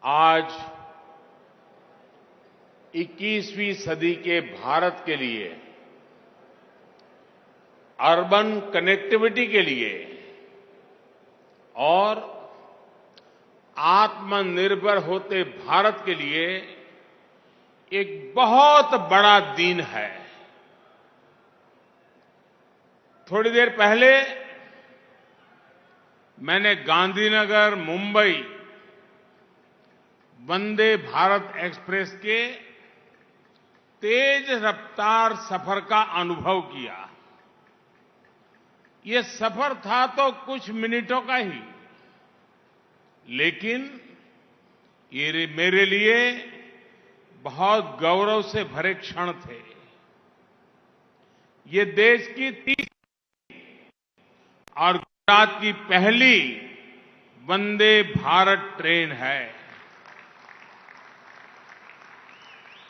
आज 21वीं सदी के भारत के लिए अर्बन कनेक्टिविटी के लिए और आत्मनिर्भर होते भारत के लिए एक बहुत बड़ा दिन है। थोड़ी देर पहले मैंने गांधीनगर मुंबई वंदे भारत एक्सप्रेस के तेज रफ्तार सफर का अनुभव किया। ये सफर था तो कुछ मिनटों का ही, लेकिन ये मेरे लिए बहुत गौरव से भरे क्षण थे। ये देश की और गुजरात की पहली वंदे भारत ट्रेन है।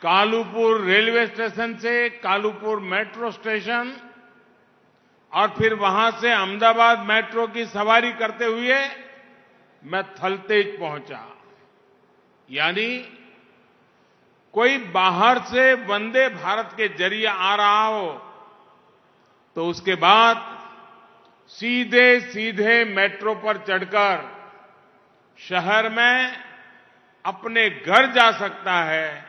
कालूपुर रेलवे स्टेशन से कालूपुर मेट्रो स्टेशन और फिर वहां से अहमदाबाद मेट्रो की सवारी करते हुए मैं थलतेज पहुंचा। यानी कोई बाहर से वंदे भारत के जरिए आ रहा हो तो उसके बाद सीधे सीधे मेट्रो पर चढ़कर शहर में अपने घर जा सकता है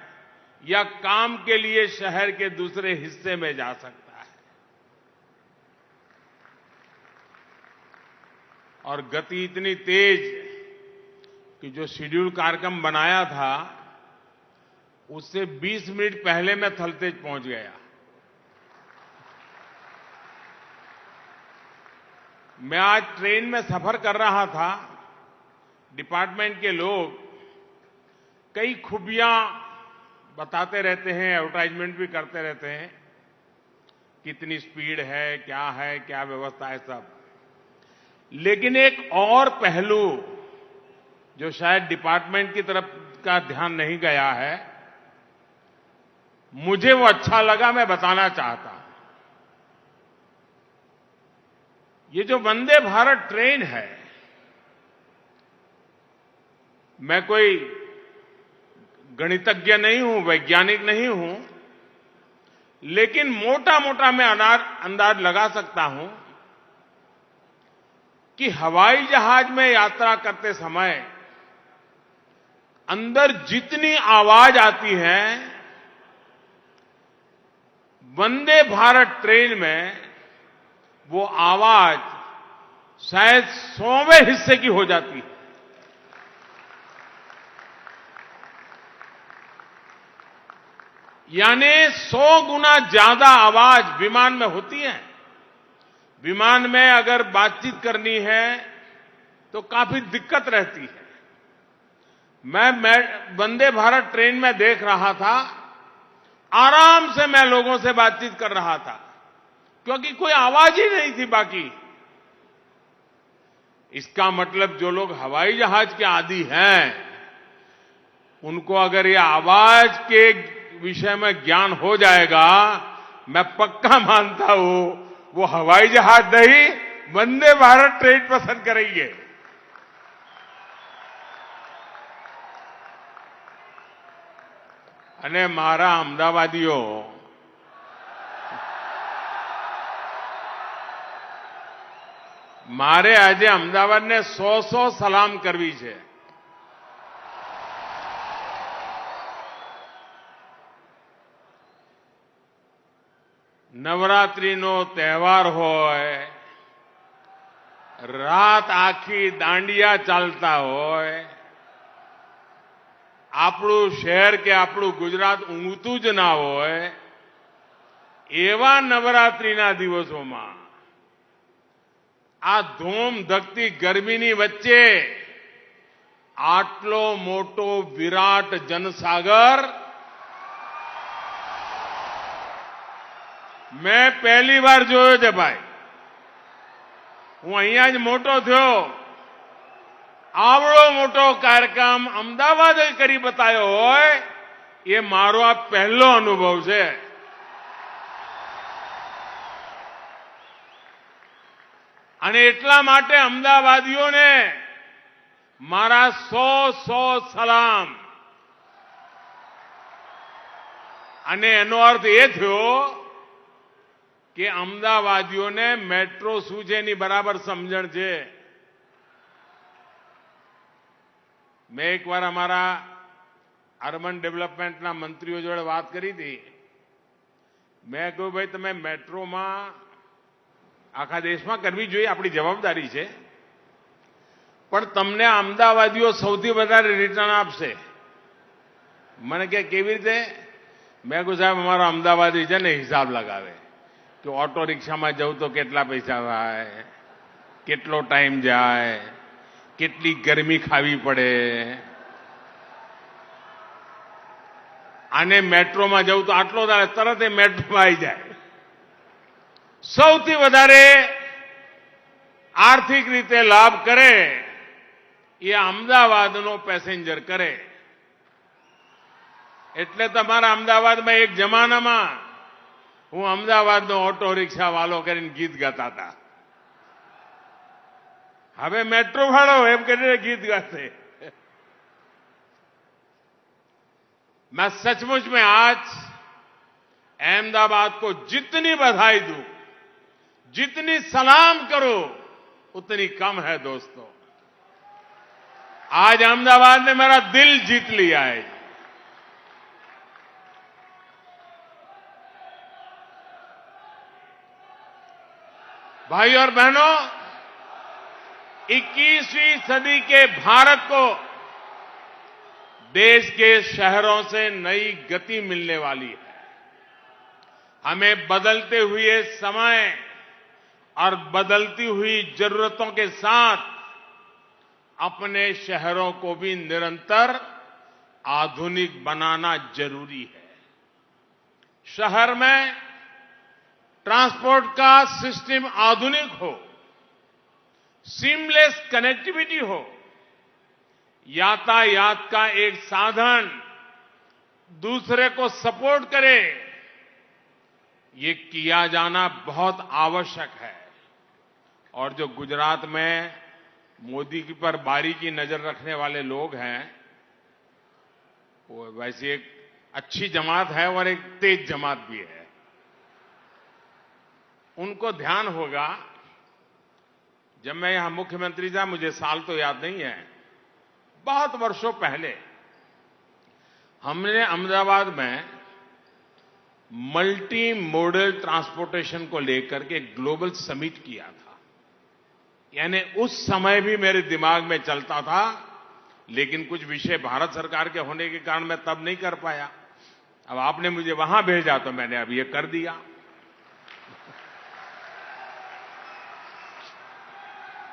या काम के लिए शहर के दूसरे हिस्से में जा सकता है। और गति इतनी तेज कि जो शेड्यूल कार्यक्रम बनाया था उससे 20 मिनट पहले मैं थलतेज पहुंच गया। मैं आज ट्रेन में सफर कर रहा था। डिपार्टमेंट के लोग कई खूबियां बताते रहते हैं, एडवर्टाइजमेंट भी करते रहते हैं, कितनी स्पीड है, क्या व्यवस्था है, सब। लेकिन एक और पहलू जो शायद डिपार्टमेंट की तरफ का ध्यान नहीं गया है, मुझे वो अच्छा लगा, मैं बताना चाहता हूं। ये जो वंदे भारत ट्रेन है, मैं कोई गणितज्ञ नहीं हूं, वैज्ञानिक नहीं हूं, लेकिन मोटा मोटा मैं अंदाज लगा सकता हूं कि हवाई जहाज में यात्रा करते समय अंदर जितनी आवाज आती है, वंदे भारत ट्रेन में वो आवाज शायद 100वें हिस्से की हो जाती है। यानी 100 गुना ज्यादा आवाज विमान में होती है। विमान में अगर बातचीत करनी है तो काफी दिक्कत रहती है। मैं वंदे भारत ट्रेन में देख रहा था, आराम से मैं लोगों से बातचीत कर रहा था क्योंकि कोई आवाज ही नहीं थी बाकी। इसका मतलब जो लोग हवाई जहाज के आदी हैं, उनको अगर ये आवाज के विषय में ज्ञान हो जाएगा, मैं पक्का मानता हूं वो हवाई जहाज नहीं वंदे भारत ट्रेन पसंद करेंगे। અને મારા અમદાવાદીઓ, મારે આજે અમદાવાદને 100 સલામ કરવી છે। નવરાત્રીનો તહેવાર હોય, રાત આખી દાંડિયા ચાલતા હોય, આપણું શહેર કે આપણું ગુજરાત ઊંઘતું જ ના હોય, એવા નવરાત્રીના દિવસોમાં આ ધૂમ ધકતી ગરમીની વચ્ચે આટલો મોટો વિરાટ જનસાગર मैं पहली बार જોયો છે ભાઈ। હું અહીંયા જ મોટો થયો, आवड़ो मोटो कार्यक्रम अमदावाद करी बतायो होय, ये मारो आ पहलो अनुभव है। અને એટલા માટે અમદાવાદીઓને મારા 100 સલામ. અને એનો અર્થ એ થયો કે અમદાવાદીઓને મેટ્રો શું છે એની બરાબર સમજણ છે. મેં એકવાર અમારા અર્બન ડેવલપમેન્ટના મંત્રીઓ જોડે વાત કરી હતી. મેં કહ્યું ભાઈ તમે મેટ્રોમાં આખા દેશમાં કરવી જોઈએ, આપણી જવાબદારી છે, પણ તમને અમદાવાદીઓ સૌથી વધારે રિટર્ન આપશે. મને કે કેવી રીતે? મેં કહ્યું સાહેબ અમારો અમદાવાદી છે ને હિસાબ લગાવે કે ઓટો રિક્ષામાં જવું તો કેટલા પૈસા થાય, કેટલો ટાઈમ જાય, કેટલી ગરમી ખાવી પડે, અને મેટ્રોમાં જવું તો આટલો તરત એ મેટ્રોમાં આવી જાય. સૌથી વધારે આર્થિક રીતે લાભ કરે એ અમદાવાદનો પેસેન્જર કરે. એટલે તમારા અમદાવાદમાં એક જમાનામાં હું અમદાવાદનો ઓટો રિક્ષા વાલો કરીને ગીત ગાતા હતા. હવે મેટ્રો વાળો એમ કરીને ગીત ગાશે. मैं सचमुच में आज अहमदाबाद को जितनी बधाई दूं, जितनी सलाम करूं, उतनी कम है दोस्तों. आज अहमदाबाद ने मेरा दिल जीत लिया है. भाई और बहनों, 21वीं सदी के भारत को देश के शहरों से नई गति मिलने वाली है. हमें बदलते हुए समय और बदलती हुई जरूरतों के साथ अपने शहरों को भी निरंतर आधुनिक बनाना जरूरी है. शहर में ट्रांसपोर्ट का सिस्टम आधुनिक हो, सीमलेस कनेक्टिविटी हो, यातायात का एक साधन दूसरे को सपोर्ट करे, ये किया जाना बहुत आवश्यक है. और जो गुजरात में मोदी की पर बारीकी नजर रखने वाले लोग हैं, वो वैसे एक अच्छी जमात है और एक तेज जमात भी है. उनको ध्यान होगा, जब मैं यहां मुख्यमंत्री था, मुझे साल तो याद नहीं है, बहुत वर्षों पहले हमने अहमदाबाद में मल्टी मॉडल ट्रांसपोर्टेशन को लेकर के ग्लोबल समिट किया था. यानी उस समय भी मेरे दिमाग में चलता था, लेकिन कुछ विषय भारत सरकार के होने के कारण मैं तब नहीं कर पाया. अब आपने मुझे वहां भेजा तो मैंने अब ये कर दिया.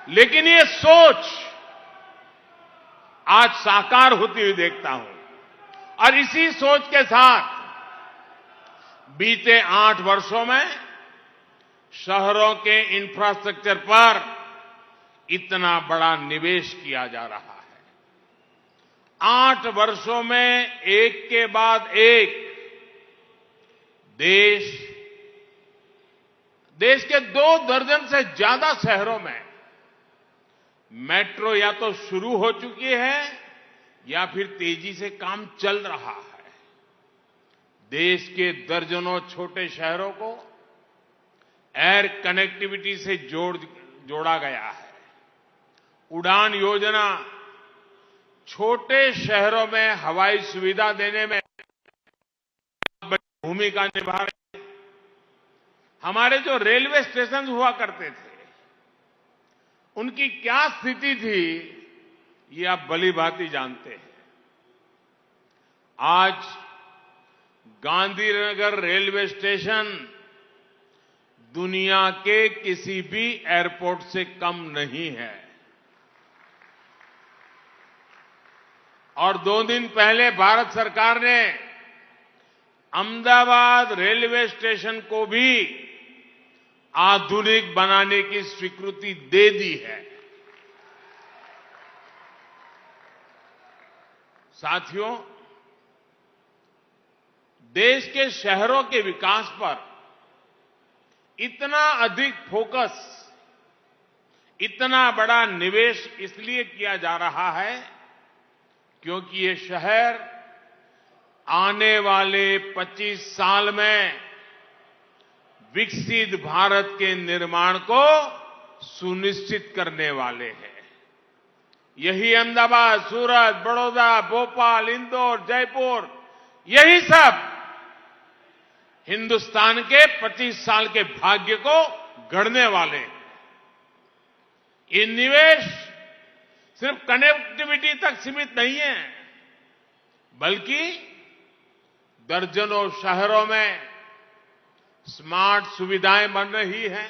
लेकिन ये सोच आज साकार होती हुई देखता हूं. और इसी सोच के साथ बीते 8 वर्षों में शहरों के इंफ्रास्ट्रक्चर पर इतना बड़ा निवेश किया जा रहा है. 8 वर्षों में एक के बाद एक देश के 2 दर्जन से ज्यादा शहरों में मेट्रो या तो शुरू हो चुकी है या फिर तेजी से काम चल रहा है. देश के दर्जनों छोटे शहरों को एयर कनेक्टिविटी से जोड़ा गया है. उड़ान योजना छोटे शहरों में हवाई सुविधा देने में भूमिका निभा रही है. हमारे जो रेलवे स्टेशन हुआ करते थे, उनकी क्या स्थिति थी ये आप भली भांति जानते हैं. आज गांधीनगर रेलवे स्टेशन दुनिया के किसी भी एयरपोर्ट से कम नहीं है. और 2 दिन पहले भारत सरकार ने अहमदाबाद रेलवे स्टेशन को भी आधुनिक बनाने की स्वीकृति दे दी है. साथियों, देश के शहरों के विकास पर इतना अधिक फोकस इतना बड़ा निवेश इसलिए किया जा रहा है क्योंकि ये शहर आने वाले 25 साल में विकसित भारत के निर्माण को सुनिश्चित करने वाले हैं। यही अहमदाबाद, सूरत, बड़ौदा, भोपाल, इंदौर, जयपुर, यही सब हिंदुस्तान के 25 साल के भाग्य को गढ़ने वाले हैं। ये निवेश सिर्फ कनेक्टिविटी तक सीमित नहीं है, बल्कि दर्जनों शहरों में स्मार्ट सुविधाएं बन रही हैं,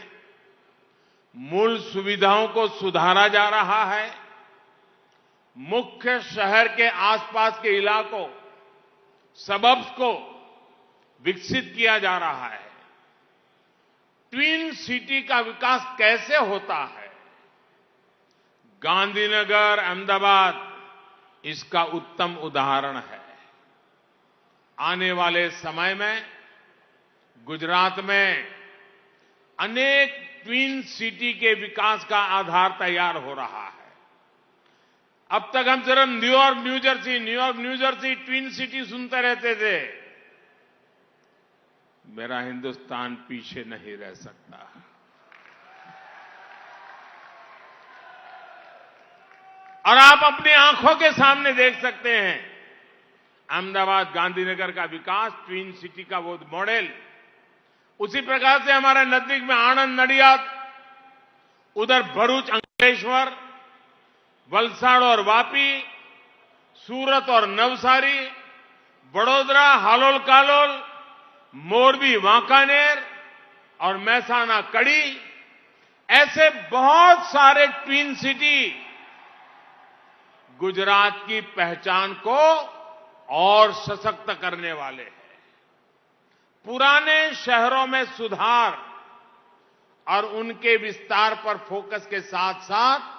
मूल सुविधाओं को सुधारा जा रहा है, मुख्य शहर के आसपास के इलाकों, सबर्ब्स को विकसित किया जा रहा है। ट्विन सिटी का विकास कैसे होता है, गांधीनगर, अहमदाबाद इसका उत्तम उदाहरण है। आने वाले समय में गुजरात में अनेक ट्विन सिटी के विकास का आधार तैयार हो रहा है। अब तक हम सिर्फ New York, new Jersey twin city सुनते रहते थे। मेरा हिंदुस्तान पीछे नहीं रह सकता। और आप अपनी आंखों के सामने देख सकते हैं अहमदाबाद, गांधीनगर का विकास, ट्विन सिटी का वो मॉडल। उसी प्रकार से हमारे नजदीक में आनंद, नडियाद, उधर भरूच, अंकलेश्वर, वलसाड़ और वापी, सूरत और नवसारी, बड़ोदरा, हालोल कालोल, मोरबी, वांकानेर और महसाना, कड़ी, ऐसे बहुत सारे ट्विन सिटी गुजरात की पहचान को और सशक्त करने वाले हैं। पुराने शहरों में सुधार और उनके विस्तार पर फोकस के साथ साथ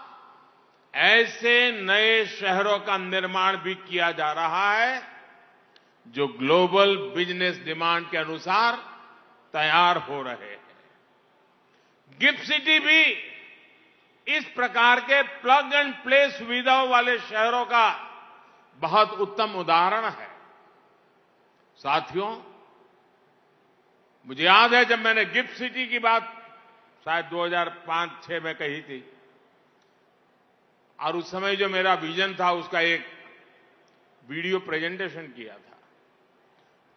ऐसे नए शहरों का निर्माण भी किया जा रहा है जो ग्लोबल बिजनेस डिमांड के अनुसार तैयार हो रहे हैं। गिफ्ट सिटी भी इस प्रकार के प्लग एंड प्ले सुविधाओं वाले शहरों का बहुत उत्तम उदाहरण है। साथियों, मुझे याद है जब मैंने गिफ्ट सिटी की बात शायद 2005-6 में कही थी, और उस समय जो मेरा विजन था उसका एक वीडियो प्रेजेंटेशन किया था,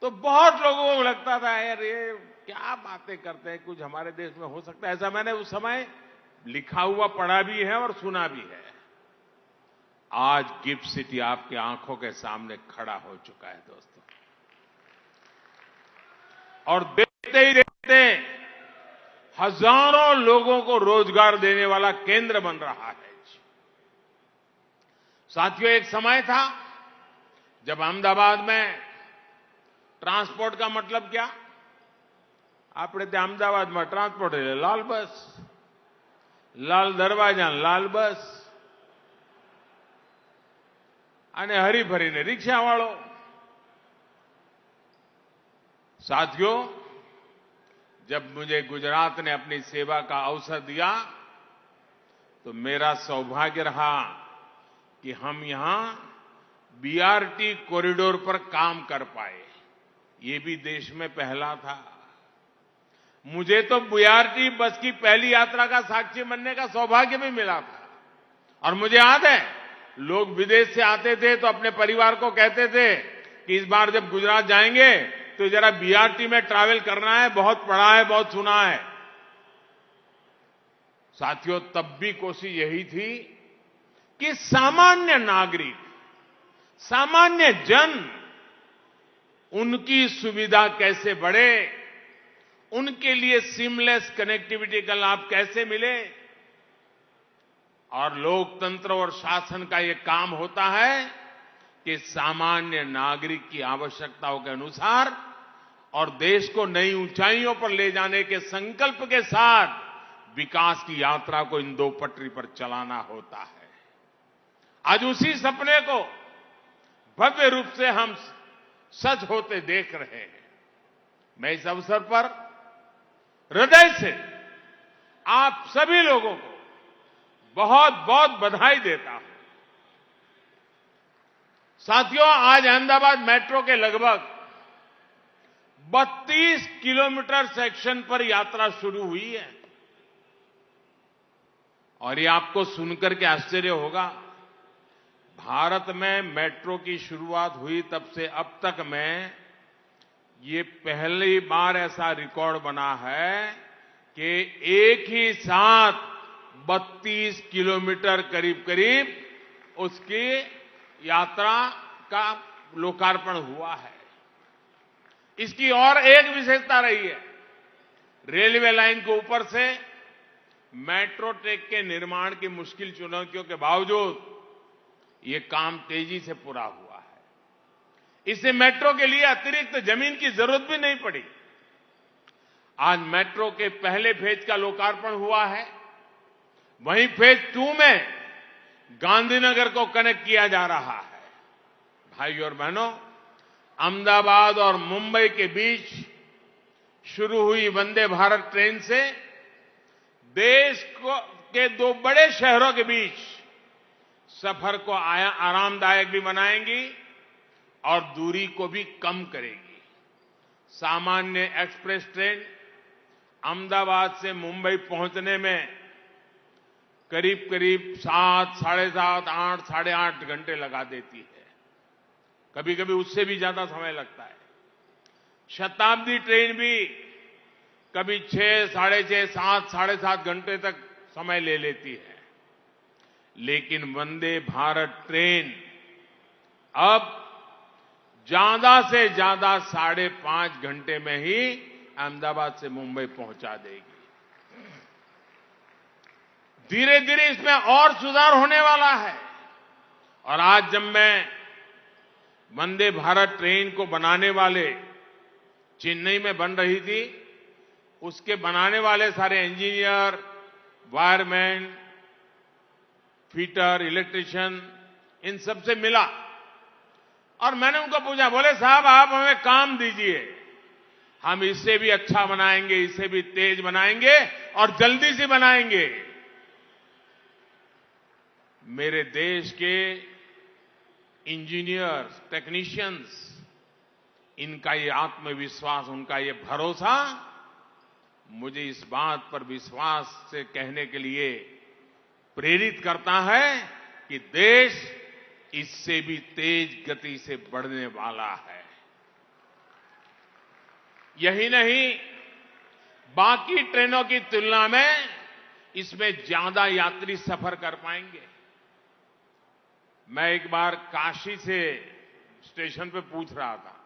तो बहुत लोगों को लगता था यार ये क्या बातें करते हैं, कुछ हमारे देश में हो सकता है ऐसा। मैंने उस समय लिखा हुआ पढ़ा भी है और सुना भी है। आज गिफ्ट सिटी आपकी आंखों के सामने खड़ा हो चुका है दोस्तों, और देखते ही देखते हजारों लोगों को रोजगार देने वाला केंद्र बन रहा है। साथियों, एक समय था जब अहमदाबाद में ट्रांसपोर्ट का मतलब क्या, આપણે ત્યાં અમદાવાદમાં ટ્રાન્સપોર્ટ એટલે લાલ બસ, લાલ દરવાજા, લાલ બસ અને હરીફરીને રિક્ષાવાળો। साथियों, जब मुझे गुजरात ने अपनी सेवा का अवसर दिया तो मेरा सौभाग्य रहा कि हम यहां बीआरटी कॉरिडोर पर काम कर पाए। ये भी देश में पहला था। मुझे तो बीआरटी बस की पहली यात्रा का साक्षी बनने का सौभाग्य भी मिला था। और मुझे याद है लोग विदेश से आते थे तो अपने परिवार को कहते थे कि इस बार जब गुजरात जाएंगे तो जरा बीआरटी में ट्रैवल करना है, बहुत पढ़ा है, बहुत सुना है। साथियों, तब भी कोशिश यही थी कि सामान्य नागरिक, सामान्य जन, उनकी सुविधा कैसे बढ़े, उनके लिए सीमलेस कनेक्टिविटी का लाभ कैसे मिले। और लोकतंत्र और शासन का यह काम होता है कि सामान्य नागरिक की आवश्यकताओं के अनुसार और देश को नई ऊंचाइयों पर ले जाने के संकल्प के साथ विकास की यात्रा को इन दो पटरी पर चलाना होता है। आज उसी सपने को भव्य रूप से हम सच होते देख रहे हैं। मैं इस अवसर पर हृदय से आप सभी लोगों को बहुत बहुत बधाई देता हूं। साथियों, आज अहमदाबाद मेट्रो के लगभग 32 किलोमीटर सेक्शन पर यात्रा शुरू हुई है। और ये आपको सुनकर के आश्चर्य होगा, भारत में मेट्रो की शुरुआत हुई तब से अब तक में ये पहली बार ऐसा रिकॉर्ड बना है कि एक ही साथ 32 किलोमीटर करीब करीब उसकी यात्रा का लोकार्पण हुआ है। इसकी और एक विशेषता रही है, रेलवे लाइन के ऊपर से मेट्रो ट्रैक के निर्माण की मुश्किल चुनौतियों के बावजूद ये काम तेजी से पूरा हुआ है। इससे मेट्रो के लिए अतिरिक्त जमीन की जरूरत भी नहीं पड़ी। आज मेट्रो के पहले फेज का लोकार्पण हुआ है, वहीं फेज 2 में गांधीनगर को कनेक्ट किया जा रहा है। भाइयों और बहनों, अहमदाबाद और मुंबई के बीच शुरू हुई वंदे भारत ट्रेन से देश के 2 बड़े शहरों के बीच सफर को आरामदायक भी बनाएंगी और दूरी को भी कम करेगी। सामान्य एक्सप्रेस ट्रेन अहमदाबाद से मुंबई पहुंचने में करीब करीब 7, साढ़े 7, 8, साढ़े 8 घंटे लगा देती है। कभी कभी उससे भी ज्यादा समय लगता है। शताब्दी ट्रेन भी कभी 6, साढ़े 6, 7, साढ़े 7 घंटे तक समय ले लेती है। लेकिन वंदे भारत ट्रेन अब ज्यादा से ज्यादा 5.5 घंटे में ही अहमदाबाद से मुंबई पहुंचा देगी। धीरे धीरे इसमें और सुधार होने वाला है। और आज जब मैं वंदे भारत ट्रेन को बनाने वाले, चेन्नई में बन रही थी, उसके बनाने वाले सारे इंजीनियर, वायरमैन, फिटर, इलेक्ट्रिशियन, इन सब से मिला और मैंने उनको पूछा, बोले साहब आप हमें काम दीजिए, हम इससे भी अच्छा बनाएंगे, इससे भी तेज बनाएंगे और जल्दी से बनाएंगे। मेरे देश के इंजीनियर्स, टेक्नीशियंस, इनका ये आत्मविश्वास, उनका ये भरोसा मुझे इस बात पर विश्वास से कहने के लिए प्रेरित करता है कि देश इससे भी तेज गति से बढ़ने वाला है। यही नहीं, बाकी ट्रेनों की तुलना में इसमें ज्यादा यात्री सफर कर पाएंगे। मैं एक बार काशी से स्टेशन पे पूछ रहा था,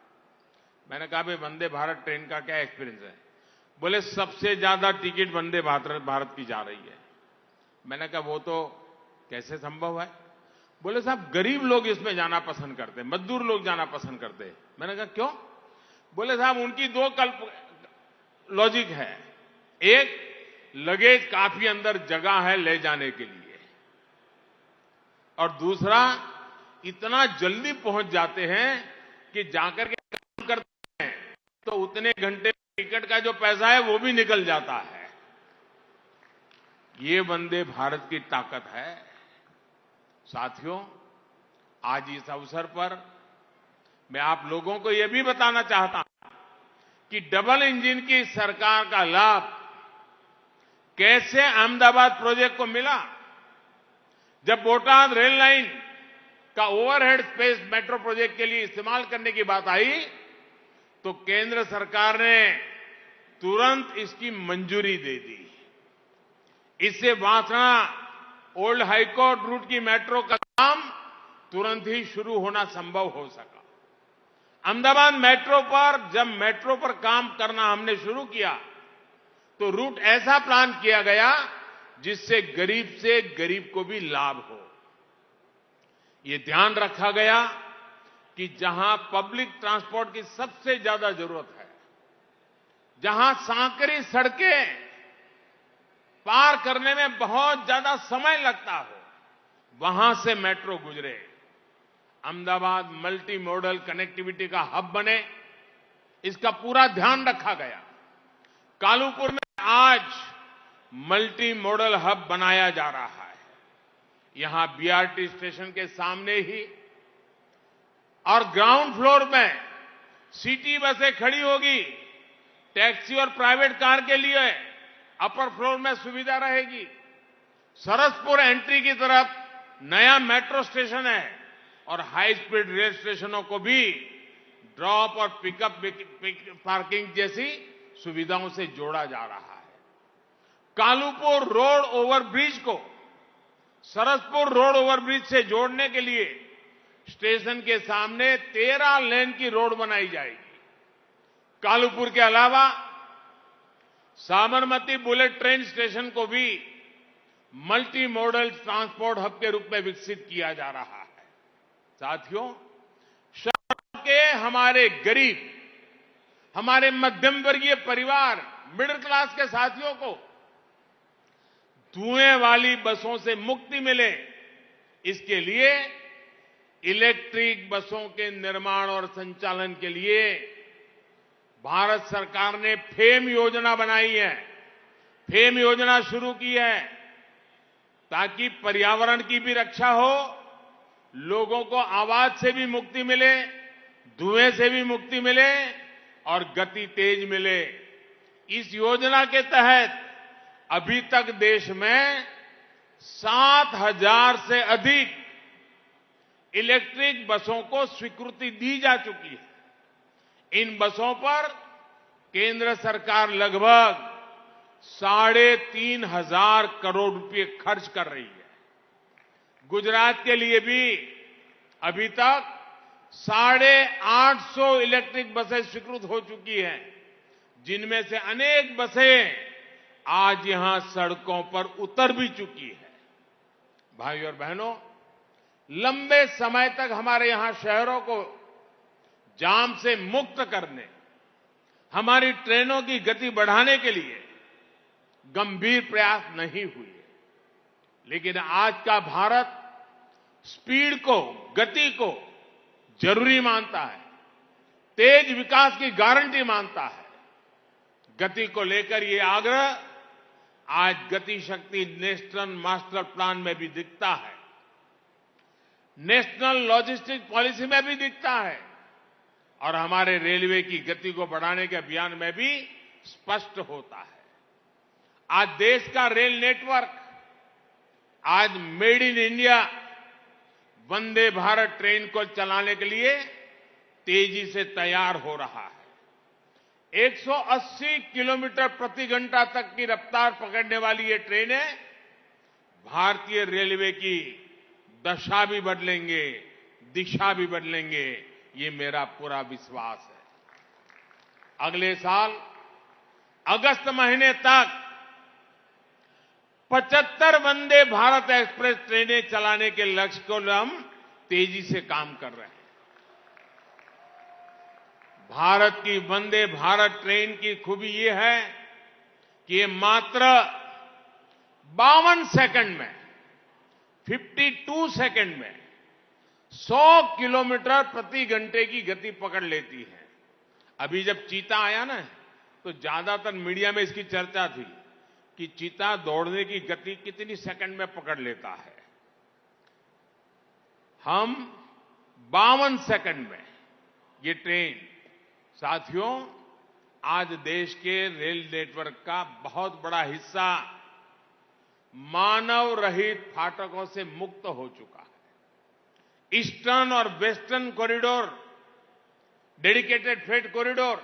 मैंने कहा भाई वंदे भारत ट्रेन का क्या एक्सपीरियंस है? बोले सबसे ज्यादा टिकट वंदे भारत की जा रही है। मैंने कहा वो तो कैसे संभव है? बोले साहब गरीब लोग इसमें जाना पसंद करते हैं, मजदूर लोग जाना पसंद करते हैं। मैंने कहा क्यों? बोले साहब उनकी 2 लॉजिक है। एक, लगेज काफी अंदर जगह है ले जाने के लिए, और दूसरा, इतना जल्दी पहुंच जाते हैं कि जाकर के काम करते हैं तो उतने घंटे टिकट का जो पैसा है वो भी निकल जाता है। ये वंदे भारत की ताकत है। साथियों, आज इस अवसर पर मैं आप लोगों को यह भी बताना चाहता हूं कि डबल इंजन की सरकार का लाभ कैसे अहमदाबाद प्रोजेक्ट को मिला। जब बोटाद रेल लाइन का ओवरहेड स्पेस मेट्रो प्रोजेक्ट के लिए इस्तेमाल करने की बात आई तो केंद्र सरकार ने तुरंत इसकी मंजूरी दे दी। इससे वासना ओल्ड हाईकोर्ट रूट की मेट्रो का काम तुरंत ही शुरू होना संभव हो सका। अहमदाबाद मेट्रो पर जब मेट्रो पर काम करना हमने शुरू किया तो रूट ऐसा प्लान किया गया जिससे गरीब से गरीब को भी लाभ हो। ये ध्यान रखा गया कि जहां पब्लिक ट्रांसपोर्ट की सबसे ज्यादा जरूरत है, जहां सांकरी सड़कें पार करने में बहुत ज्यादा समय लगता हो, वहां से मेट्रो गुजरे। अहमदाबाद मल्टी मॉडल कनेक्टिविटी का हब बने, इसका पूरा ध्यान रखा गया। कालूपुर में आज मल्टी मॉडल हब बनाया जा रहा है। यहां बीआरटी स्टेशन के सामने ही और ग्राउंड फ्लोर में सिटी बसें खड़ी होगी। टैक्सी और प्राइवेट कार के लिए अपर फ्लोर में सुविधा रहेगी। सरसपुर एंट्री की तरफ नया मेट्रो स्टेशन है और हाई स्पीड रेल स्टेशनों को भी ड्रॉप और पिकअप पार्किंग जैसी सुविधाओं से जोड़ा जा रहा है। कालूपुर रोड ओवरब्रिज को सरसपुर रोड ओवरब्रिज से जोड़ने के लिए स्टेशन के सामने 13 लेन की रोड बनाई जाएगी। कालूपुर के अलावा साबरमती बुलेट ट्रेन स्टेशन को भी मल्टी मॉडल ट्रांसपोर्ट हब के रूप में विकसित किया जा रहा है। साथियों, शहर के हमारे गरीब, हमारे मध्यम वर्गीय परिवार, मिडिल क्लास के साथियों को धुएं वाली बसों से मुक्ति मिले, इसके लिए इलेक्ट्रिक बसों के निर्माण और संचालन के लिए भारत सरकार ने फेम योजना बनाई है। फेम योजना शुरू की है ताकि पर्यावरण की भी रक्षा हो, लोगों को आवाज से भी मुक्ति मिले, धुएं से भी मुक्ति मिले और गति तेज मिले। इस योजना के तहत अभी तक देश में 7,000 से अधिक इलेक्ट्रिक बसों को स्वीकृति दी जा चुकी है। इन बसों पर केंद्र सरकार लगभग 3,500 करोड़ रुपए खर्च कर रही है। गुजरात के लिए भी अभी तक 850 इलेक्ट्रिक बसें स्वीकृत हो चुकी हैं, जिनमें से अनेक बसें आज यहां सड़कों पर उतर भी चुकी है। भाइयों और बहनों, लंबे समय तक हमारे यहां शहरों को जाम से मुक्त करने, हमारी ट्रेनों की गति बढ़ाने के लिए गंभीर प्रयास नहीं हुए। लेकिन आज का भारत स्पीड को, गति को जरूरी मानता है, तेज विकास की गारंटी मानता है। गति को लेकर ये आग्रह आज गति शक्ति नेशनल मास्टर प्लान में भी दिखता है, नेशनल लॉजिस्टिक पॉलिसी में भी दिखता है और हमारे रेलवे की गति को बढ़ाने के अभियान में भी स्पष्ट होता है। आज देश का रेल नेटवर्क आज made in India Vande Bharat train को चलाने के लिए तेजी से तैयार हो रहा है। 180 किलोमीटर प्रति घंटा तक की रफ्तार पकड़ने वाली ये ट्रेनें भारतीय रेलवे की दशा भी बदलेंगे, दिशा भी बदलेंगे, ये मेरा पूरा विश्वास है। अगले साल अगस्त महीने तक 75 वंदे भारत एक्सप्रेस ट्रेनें चलाने के लक्ष्य को हम तेजी से काम कर रहे हैं। भारत की वंदे भारत ट्रेन की खूबी ये है कि ये मात्र 52 सेकंड में, 52 सेकंड में 100 किलोमीटर प्रति घंटे की गति पकड़ लेती है। अभी जब चीता आया ना, तो ज्यादातर मीडिया में इसकी चर्चा थी कि चीता दौड़ने की गति कितनी सेकंड में पकड़ लेता है। हम 52 सेकंड में ये ट्रेन, साथियों, आज देश के रेल नेटवर्क का बहुत बड़ा हिस्सा मानव रहित फाटकों से मुक्त हो चुका है। ईस्टर्न और western corridor, dedicated freight corridor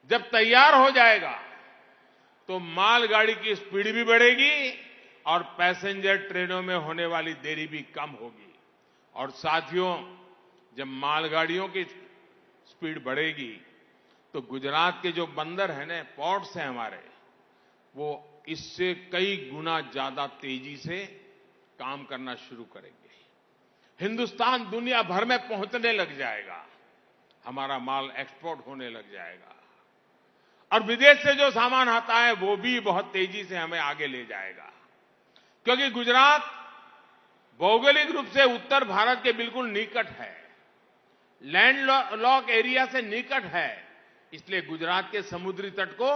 जब तैयार हो जाएगा तो मालगाड़ी की स्पीड भी बढ़ेगी और पैसेंजर ट्रेनों में होने वाली देरी भी कम होगी। और साथियों, जब मालगाड़ियों की स्पीड बढ़ेगी तो गुजरात के जो बंदर हैं ना, पोर्ट्स हैं हमारे, वो इससे कई गुना ज्यादा तेजी से काम करना शुरू करेंगे। हिंदुस्तान दुनिया भर में पहुंचने लग जाएगा, हमारा माल एक्सपोर्ट होने लग जाएगा और विदेश से जो सामान आता है वो भी बहुत तेजी से हमें आगे ले जाएगा। क्योंकि गुजरात भौगोलिक रूप से उत्तर भारत के बिल्कुल निकट है, लैंड लॉक एरिया से निकट है, इसलिए गुजरात के समुद्री तट को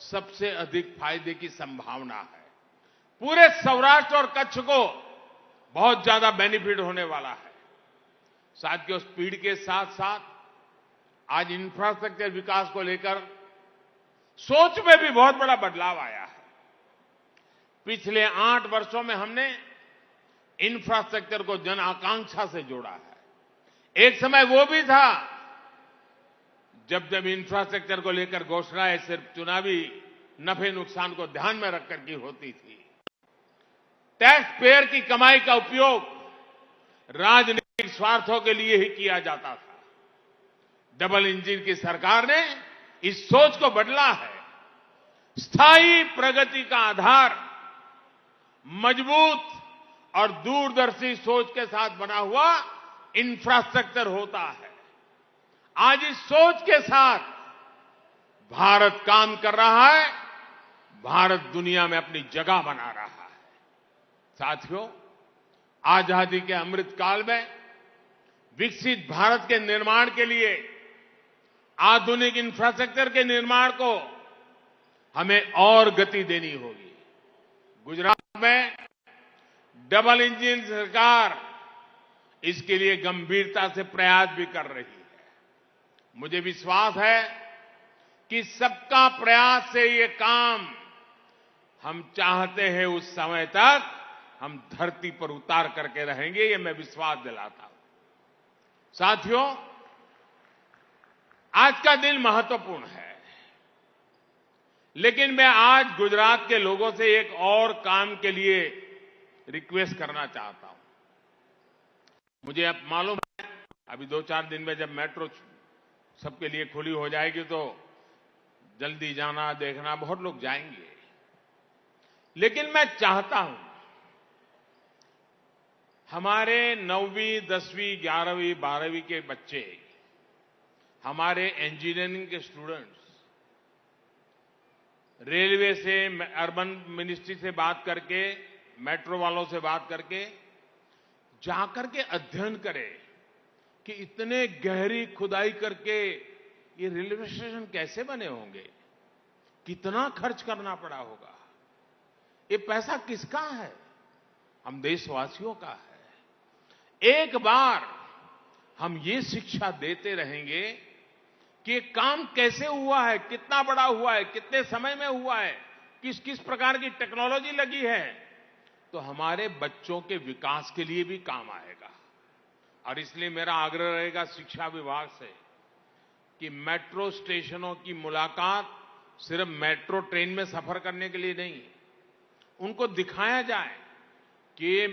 सबसे अधिक फायदे की संभावना है। पूरे सौराष्ट्र और कच्छ को बहुत ज्यादा बेनिफिट होने वाला है। साथियों, स्पीड के साथ साथ आज इंफ्रास्ट्रक्चर विकास को लेकर सोच में भी बहुत बड़ा बदलाव आया है। पिछले 8 वर्षों में हमने इंफ्रास्ट्रक्चर को जन आकांक्षा से जोड़ा है। एक समय वो भी था जब इंफ्रास्ट्रक्चर को लेकर घोषणाएं सिर्फ चुनावी नफे नुकसान को ध्यान में रखकर की होती थी। टैक्स पेयर की कमाई का उपयोग राजनीतिक स्वार्थों के लिए ही किया जाता था। डबल इंजन की सरकार ने इस सोच को बदला है। स्थायी प्रगति का आधार मजबूत और दूरदर्शी सोच के साथ बना हुआ इंफ्रास्ट्रक्चर होता है। आज इस सोच के साथ भारत काम कर रहा है। भारत दुनिया में अपनी जगह बना रहा है। साथियों, आजादी के अमृत काल में विकसित भारत के निर्माण के लिए आधुनिक इंफ्रास्ट्रक्चर के निर्माण को हमें और गति देनी होगी। गुजरात में डबल इंजन सरकार इसके लिए गंभीरता से प्रयास भी कर रही है। मुझे विश्वास है कि सबका प्रयास से ये काम हम चाहते हैं उस समय तक हम धरती पर उतार करके रहेंगे, ये मैं विश्वास दिलाता हूं। साथियों, आज का दिन महत्वपूर्ण है, लेकिन मैं आज गुजरात के लोगों से एक और काम के लिए रिक्वेस्ट करना चाहता हूं। मुझे अब मालूम है अभी 2-4 दिन में जब मेट्रो सबके लिए खुली हो जाएगी तो जल्दी जाना देखना बहुत लोग जाएंगे, लेकिन मैं चाहता हूं हमारे 9वीं 10वीं 11वीं 12वीं के बच्चे, हमारे इंजीनियरिंग के स्टूडेंट्स रेलवे से, अर्बन मिनिस्ट्री से बात करके, मेट्रो वालों से बात करके जाकर के अध्ययन करें कि इतने गहरी खुदाई करके ये रेलवे स्टेशन कैसे बने होंगे, कितना खर्च करना पड़ा होगा, ये पैसा किसका है? हम देशवासियों का है। एक बार हम ये शिक्षा देते रहेंगे कि ये काम कैसे हुआ है, कितना बड़ा हुआ है, कितने समय में हुआ है, किस किस प्रकार की टेक्नोलॉजी लगी है, तो हमारे बच्चों के विकास के लिए भी काम आएगा। और इसलिए मेरा आग्रह रहेगा शिक्षा विभाग से कि मेट्रो स्टेशनों की मुलाकात सिर्फ मेट्रो ट्रेन में सफर करने के लिए नहीं, उनको दिखाया जाए कि ये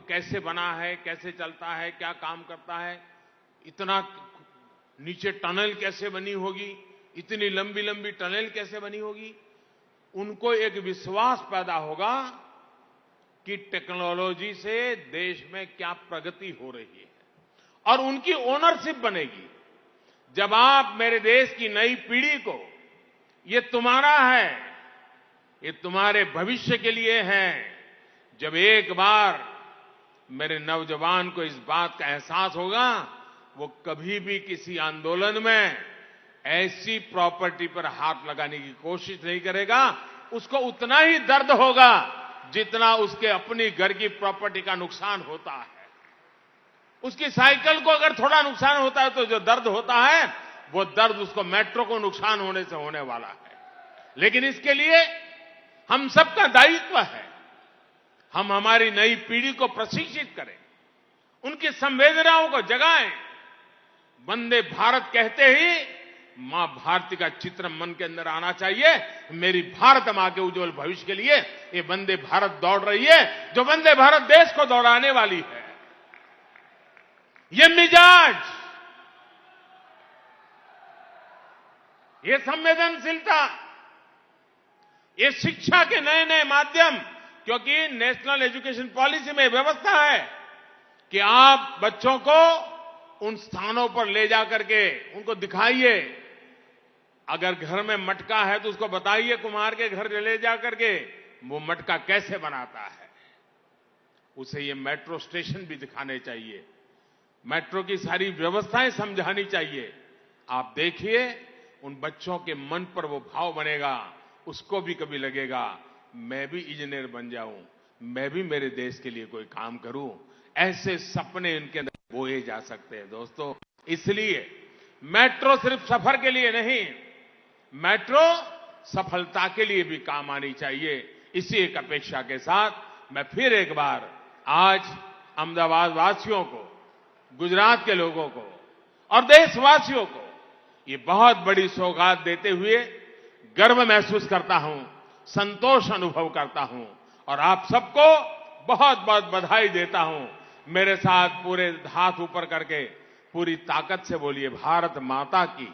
कैसे बना है, कैसे चलता है, क्या काम करता है, इतना नीचे टनल कैसे बनी होगी, इतनी लंबी लंबी टनल कैसे बनी होगी। उनको एक विश्वास पैदा होगा कि टेक्नोलॉजी से देश में क्या प्रगति हो रही है और उनकी ओनरशिप बनेगी। जब आप मेरे देश की नई पीढ़ी को ये तुम्हारा है, ये तुम्हारे भविष्य के लिए है, जब एक बार मेरे नौजवान को इस बात का एहसास होगा, वो कभी भी किसी आंदोलन में ऐसी प्रॉपर्टी पर हाथ लगाने की कोशिश नहीं करेगा। उसको उतना ही दर्द होगा जितना उसके अपनी घर की प्रॉपर्टी का नुकसान होता है। उसकी साइकिल को अगर थोड़ा नुकसान होता है तो जो दर्द होता है वो दर्द उसको मेट्रो को नुकसान होने से होने वाला है। लेकिन इसके लिए हम सबका दायित्व है, हम हमारी नई पीढ़ी को प्रशिक्षित करें, उनकी संवेदनाओं को जगाएं। वंदे भारत कहते ही मां भारती का चित्र मन के अंदर आना चाहिए। मेरी भारत मां के उज्जवल भविष्य के लिए ये वंदे भारत दौड़ रही है, जो वंदे भारत देश को दौड़ाने वाली है। ये मिजाज, ये संवेदनशीलता, ये शिक्षा के नए नए माध्यम, क्योंकि नेशनल एजुकेशन पॉलिसी में व्यवस्था है कि आप बच्चों को उन स्थानों पर ले जाकर के उनको दिखाइए। अगर घर में मटका है तो उसको बताइए, कुम्हार के घर ले जाकर के वो मटका कैसे बनाता है। उसे ये मेट्रो स्टेशन भी दिखाने चाहिए, मेट्रो की सारी व्यवस्थाएं समझानी चाहिए। आप देखिए उन बच्चों के मन पर वो भाव बनेगा, उसको भी कभी लगेगा मैं भी इंजीनियर बन जाऊं, मैं भी मेरे देश के लिए कोई काम करूं, ऐसे सपने इनके अंदर बोए जा सकते हैं दोस्तों। इसलिए मेट्रो सिर्फ सफर के लिए नहीं, मेट्रो सफलता के लिए भी काम आनी चाहिए। इसी एक अपेक्षा के साथ मैं फिर एक बार आज अहमदाबाद वासियों को, गुजरात के लोगों को और देशवासियों को ये बहुत बड़ी सौगात देते हुए गर्व महसूस करता हूं, संतोष अनुभव करता हूं और आप सबको बहुत बहुत बधाई देता हूं। मेरे साथ पूरे हाथ ऊपर करके पूरी ताकत से बोलिए, भारत माता की।